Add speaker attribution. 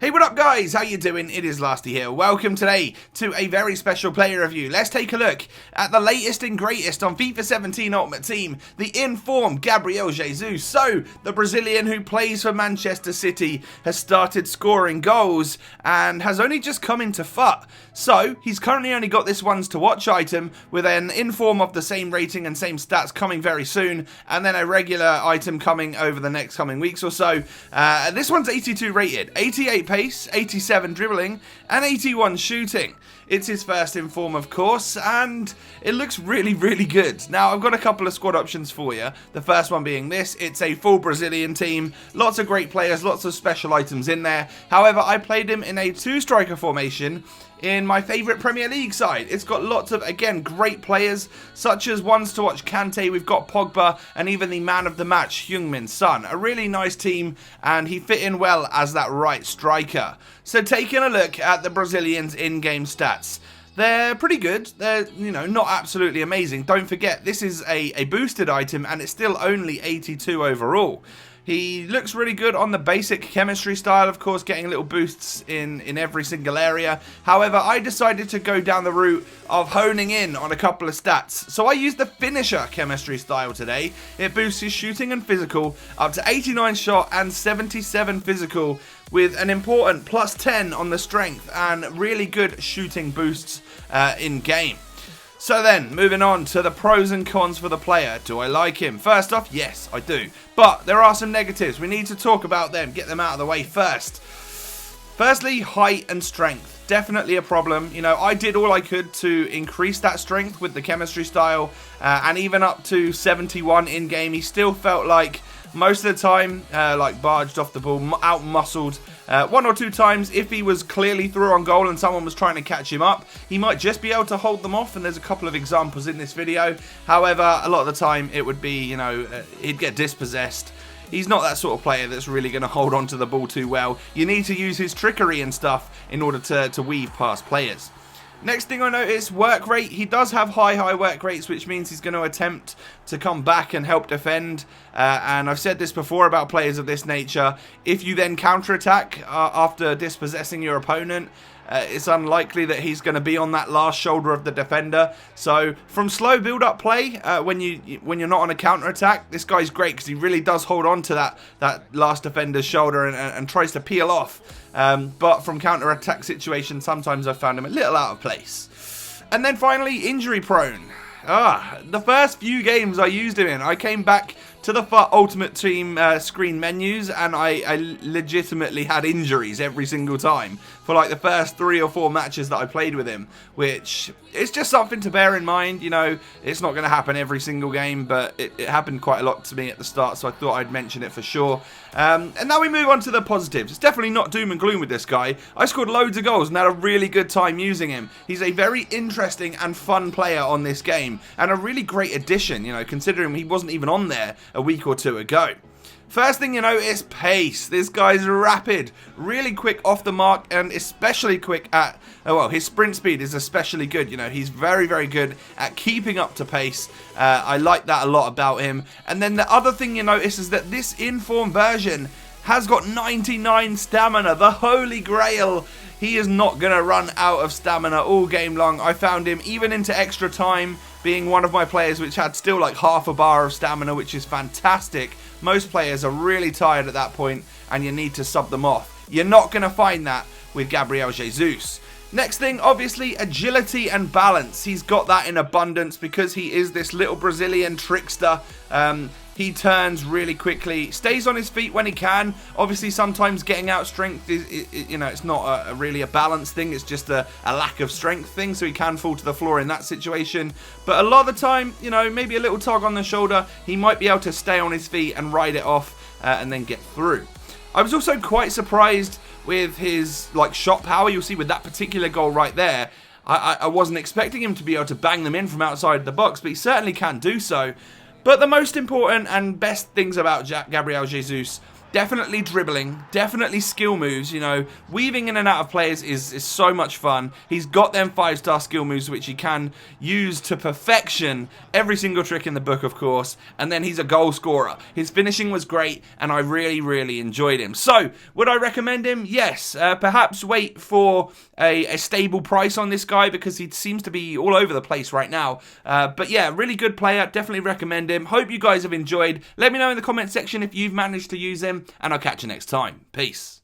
Speaker 1: Hey, what up guys? How you doing? It is Lasty here. Welcome today to a very special player review. Let's take a look at the latest and greatest on FIFA 17 Ultimate Team, the in-form Gabriel Jesus. So, the Brazilian who plays for Manchester City has started scoring goals and has only just come into FUT. So, he's currently only got this ones to watch item with an in-form of the same rating and same stats coming very soon, and then a regular item coming over the next coming weeks or so. This one's 82 rated, 88 pace, 87 dribbling, and 81 shooting. It's his first in form, of course, and it looks really, really good. Now, I've got a couple of squad options for you. The first one being this. It's a full Brazilian team. Lots of great players, lots of special items in there. However, I played him in a two-striker formation in my favourite Premier League side. It's got lots of, again, great players, such as ones to watch Kante, we've got Pogba, and even the man of the match, Heung-min Son. A really nice team, and he fit in well as that right striker. So taking a look at the Brazilians' in-game stats. They're pretty good. They're, not absolutely amazing. Don't forget, this is a boosted item, and it's still only 82 overall. He looks really good on the basic chemistry style, of course, getting little boosts in every single area. However, I decided to go down the route of honing in on a couple of stats. So I used the finisher chemistry style today. It boosts his shooting and physical up to 89 shot and 77 physical, with an important plus 10 on the strength and really good shooting boosts in game. So then, moving on to the pros and cons for the player. Do I like him? First off, yes, I do. But there are some negatives. We need to talk about them, get them out of the way first. Firstly, height and strength. Definitely a problem. I did all I could to increase that strength with the chemistry style, and even up to 71 in-game, he still felt like most of the time, barged off the ball, out-muscled. One or two times, if he was clearly through on goal and someone was trying to catch him up, he might just be able to hold them off, and there's a couple of examples in this video. However, a lot of the time, it would be, he'd get dispossessed. He's not that sort of player that's really going to hold on to the ball too well. You need to use his trickery and stuff in order to weave past players. Next thing I noticed, work rate. He does have high work rates, which means he's going to attempt to come back and help defend. And I've said this before about players of this nature. If you then counterattack after dispossessing your opponent, it's unlikely that he's going to be on that last shoulder of the defender. So from slow build-up play, when you're not on a counter-attack, this guy's great because he really does hold on to that last defender's shoulder and tries to peel off. But from counter-attack situations, sometimes I've found him a little out of place. And then finally, injury prone. The first few games I used him in, I came back to the FUT Ultimate Team screen menus, and I legitimately had injuries every single time for like the first 3 or 4 matches that I played with him, which is just something to bear in mind. It's not going to happen every single game, but it happened quite a lot to me at the start, so I thought I'd mention it for sure. And now we move on to the positives. It's definitely not doom and gloom with this guy. I scored loads of goals and had a really good time using him. He's a very interesting and fun player on this game, and a really great addition, considering he wasn't even on there a week or two ago. First thing you notice, pace. This guy's rapid, really quick off the mark, and especially quick at, his sprint speed is especially good. He's very, very good at keeping up to pace. I like that a lot about him. And then the other thing you notice is that this in-form version has got 99 stamina, the holy grail. He is not going to run out of stamina all game long. I found him even into extra time being one of my players which had still like half a bar of stamina, which is fantastic. Most players are really tired at that point and you need to sub them off. You're not going to find that with Gabriel Jesus. Next thing, obviously, agility and balance. He's got that in abundance because he is this little Brazilian trickster. He turns really quickly, stays on his feet when he can. Obviously, sometimes getting out strength is, it's not really a balance thing. It's just a lack of strength thing, so he can fall to the floor in that situation. But a lot of the time, maybe a little tug on the shoulder, he might be able to stay on his feet and ride it off and then get through. I was also quite surprised with his shot power. You'll see with that particular goal right there, I wasn't expecting him to be able to bang them in from outside the box, but he certainly can do so. But the most important and best things about Gabriel Jesus, Definitely dribbling, definitely skill moves, you know. Weaving in and out of players is so much fun. He's got them 5-star skill moves which he can use to perfection. Every single trick in the book, of course. And then he's a goal scorer. His finishing was great, and I really, really enjoyed him. So, would I recommend him? Yes. Perhaps wait for a stable price on this guy, because he seems to be all over the place right now. But yeah, really good player. Definitely recommend him. Hope you guys have enjoyed. Let me know in the comment section if you've managed to use him, and I'll catch you next time. Peace.